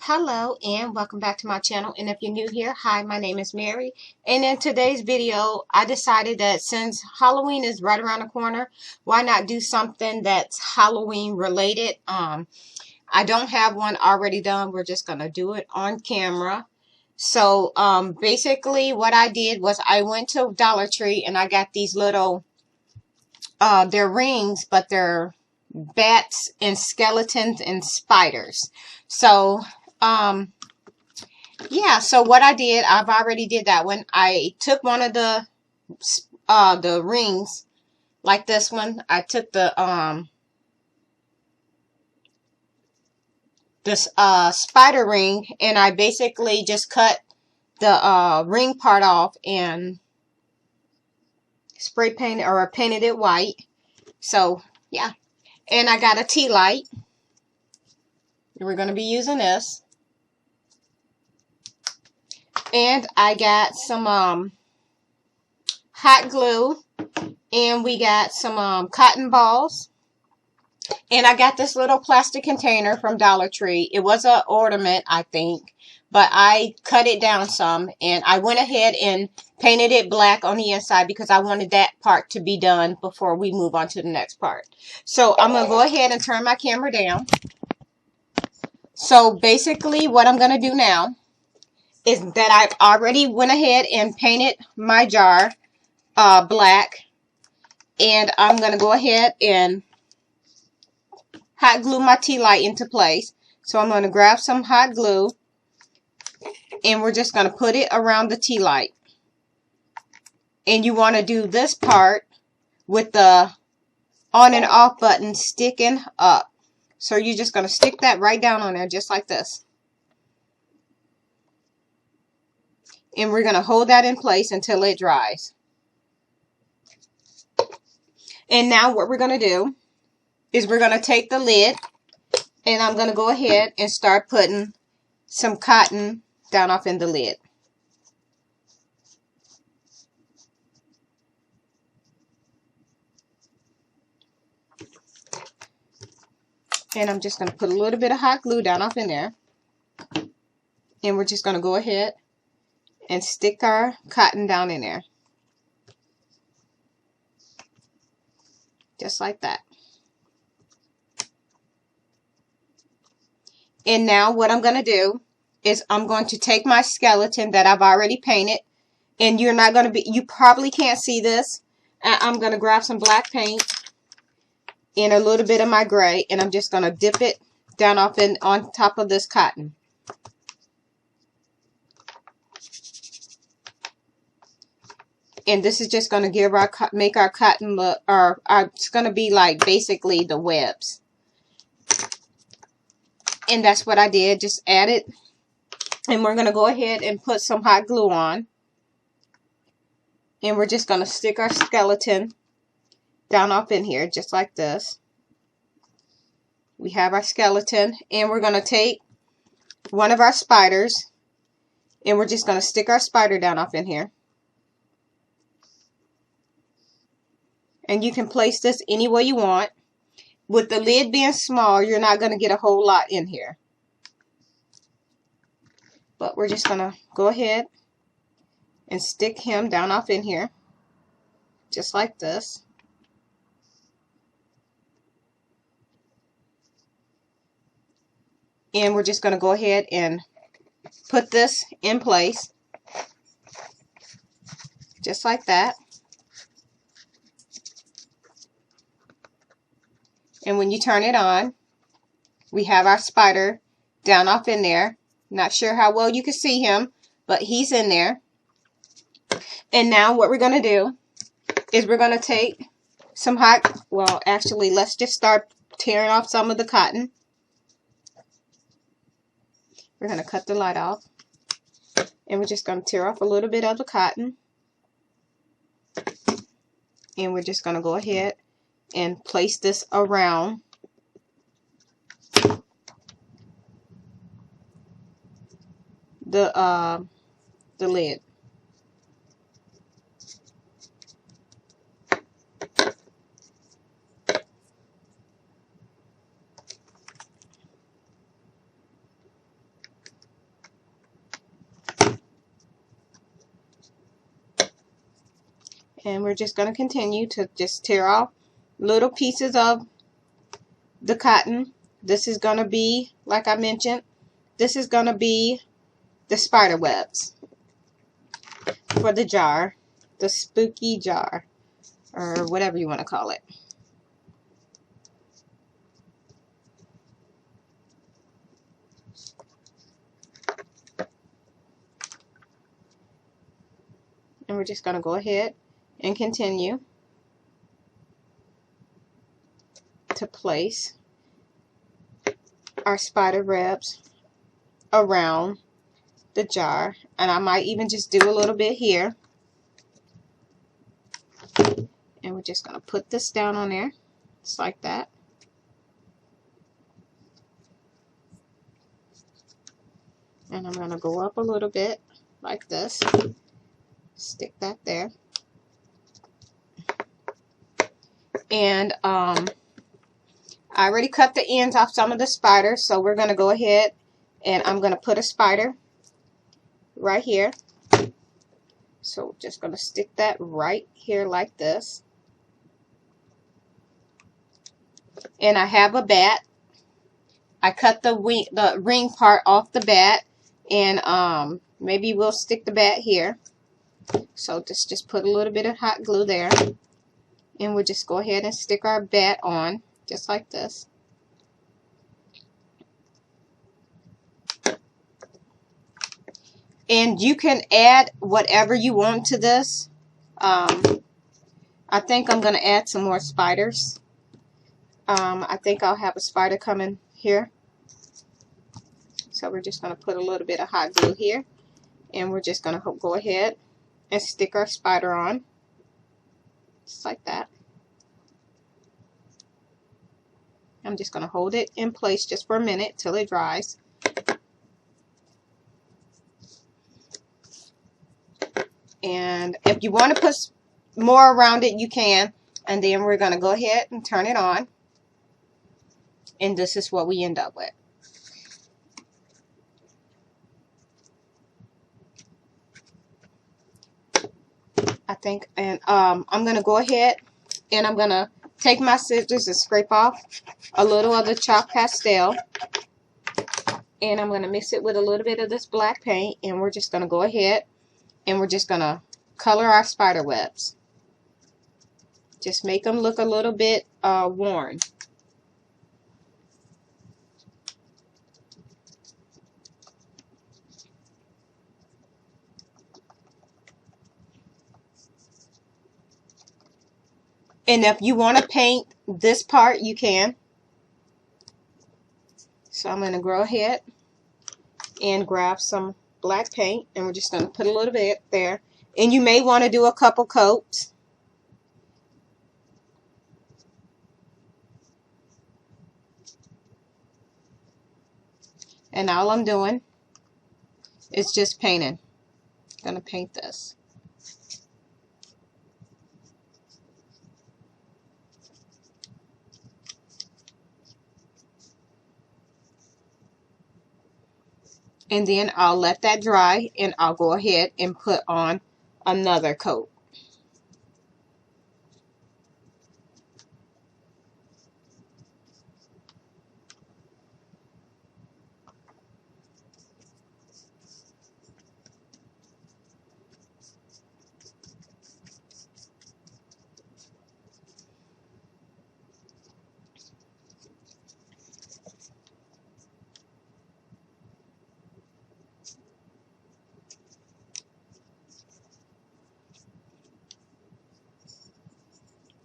Hello and welcome back to my channel, and if you're new here, hi, my name is Mary, and in today's video I decided that since Halloween is right around the corner, why not do something that's Halloween related. I don't have one already done. We're just gonna do it on camera. So basically what I did was I went to Dollar Tree and I got these little they're rings, but they're bats and skeletons and spiders. So yeah, so what I did, I've already did that one. I took one of the rings, like this one. I took the this spider ring, and I basically just cut the ring part off and spray painted or painted it white. So yeah, and I got a tea light. We're going to be using this. And I got some hot glue, and we got some cotton balls, and I got this little plastic container from Dollar Tree. It was an ornament, I think, but I cut it down some, and I went ahead and painted it black on the inside because I wanted that part to be done before we move on to the next part. So I'm going to go ahead and turn my camera down. So basically what I'm going to do now is that I've already went ahead and painted my jar black, and I'm going to go ahead and hot glue my tea light into place. So I'm going to grab some hot glue, and we're just going to put it around the tea light. And you want to do this part with the on and off button sticking up. So you're just going to stick that right down on there just like this. And we're going to hold that in place until it dries. And now what we're going to do is we're going to take the lid, and I'm going to go ahead and start putting some cotton down off in the lid. And I'm just going to put a little bit of hot glue down off in there. And we're just going to go ahead and stick our cotton down in there. Just like that. And now what I'm going to do is I'm going to take my skeleton that I've already painted. And you probably can't see this. I'm going to grab some black paint and a little bit of my gray, and I'm just going to dip it down off on top of this cotton. And this is just going to make our cotton look, it's going to be like basically the webs. And that's what I did, just add it. And we're going to go ahead and put some hot glue on. And we're just going to stick our skeleton down off in here, just like this. We have our skeleton, and we're going to take one of our spiders, and we're just going to stick our spider down off in here. And you can place this any way you want. With the lid being small, you're not going to get a whole lot in here. But we're just going to go ahead and stick him down off in here. Just like this. And we're just going to go ahead and put this in place. Just like that. And when you turn it on, we have our spider down off in there. Not sure how well you can see him, but he's in there. And now what we're going to do is we're going to take some actually let's just start tearing off some of the cotton. We're going to cut the light off. And we're just going to tear off a little bit of the cotton. And we're just going to go ahead and place this around the lid. And we're just going to continue to just tear off little pieces of the cotton. This is going to be, like I mentioned, this is going to be the spider webs for the jar, the spooky jar, or whatever you want to call it. And we're just going to go ahead and continue to place our spider webs around the jar. And I might even just do a little bit here. And we're just going to put this down on there, just like that. And I'm going to go up a little bit like this. Stick that there. And I already cut the ends off some of the spiders, so we're going to go ahead and I'm going to put a spider right here. So we're just going to stick that right here like this. And I have a bat. I cut the ring part off the bat, and maybe we'll stick the bat here. So just put a little bit of hot glue there, and we'll just go ahead and stick our bat on just like this. And you can add whatever you want to this. I think I'm going to add some more spiders. I think I'll have a spider coming here. So we're just going to put a little bit of hot glue here. And we're just going to go ahead and stick our spider on. Just like that. I'm just going to hold it in place just for a minute till it dries. And if you want to put more around it, you can. And then we're going to go ahead and turn it on. And this is what we end up with. I think, and I'm going to go ahead and I'm going to take my scissors and scrape off a little of the chalk pastel. And I'm going to mix it with a little bit of this black paint. And we're just going to go ahead and we're just going to color our spider webs. Just make them look a little bit worn. And if you want to paint this part, you can. So I'm going to go ahead and grab some black paint, and we're just going to put a little bit there. And you may want to do a couple coats. And all I'm doing is just painting. I'm going to paint this. And then I'll let that dry, and I'll go ahead and put on another coat.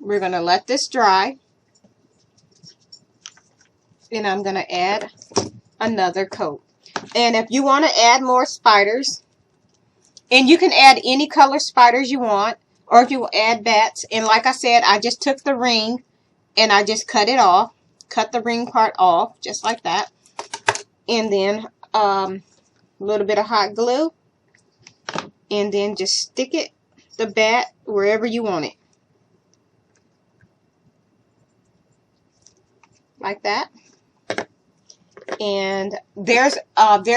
We're going to let this dry, and I'm going to add another coat. And if you want to add more spiders, and you can add any color spiders you want, or if you add bats, and like I said, I just took the ring and I just cut it off, cut the ring part off, just like that, and then a little bit of hot glue, and then just stick it, the bat, wherever you want it. Like that. And there's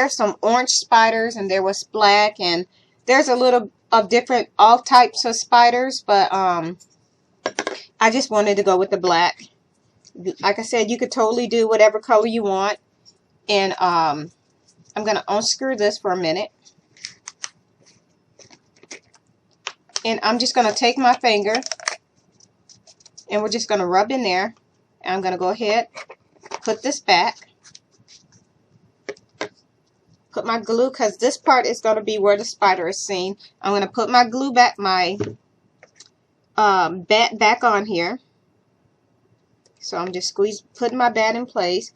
some orange spiders, and there was black, and there's a little of different, all types of spiders, but I just wanted to go with the black. Like I said, you could totally do whatever color you want. And I'm going to unscrew this for a minute. And I'm just going to take my finger and we're just going to rub in there. And I'm going to go ahead, put this back. Put my glue, because this part is going to be where the spider is seen. I'm going to put my glue back, my bat back on here. So I'm just putting my bat in place.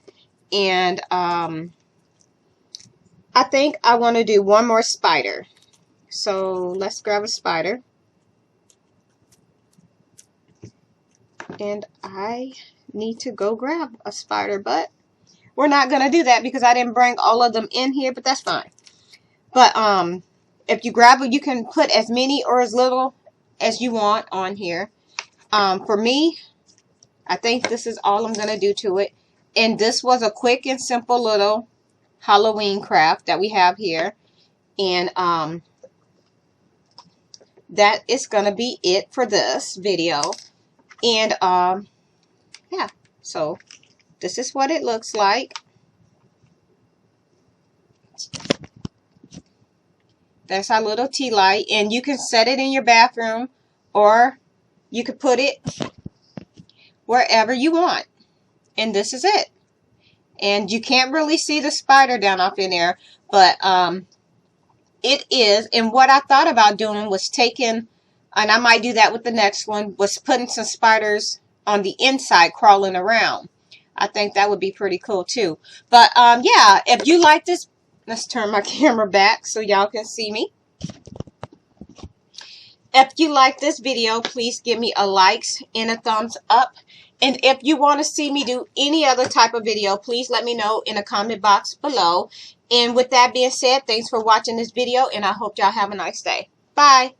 And I think I want to do one more spider. So let's grab a spider. And I need to go grab a spider, but we're not going to do that because I didn't bring all of them in here, but that's fine. But if you grab it, you can put as many or as little as you want on here. For me, I think this is all I'm going to do to it. And this was a quick and simple little Halloween craft that we have here. And that is going to be it for this video. And yeah, so this is what it looks like. That's our little tea light. And you can set it in your bathroom, or you could put it wherever you want. And this is it. And you can't really see the spider down off in there, but it is. And what I thought about doing was taking, and I might do that with the next one, was putting some spiders on the inside crawling around. I think that would be pretty cool too. But yeah, if you like this, let's turn my camera back so y'all can see me. If you like this video, please give me a like and a thumbs up. And if you want to see me do any other type of video, please let me know in the comment box below. And with that being said, thanks for watching this video, and I hope y'all have a nice day. Bye.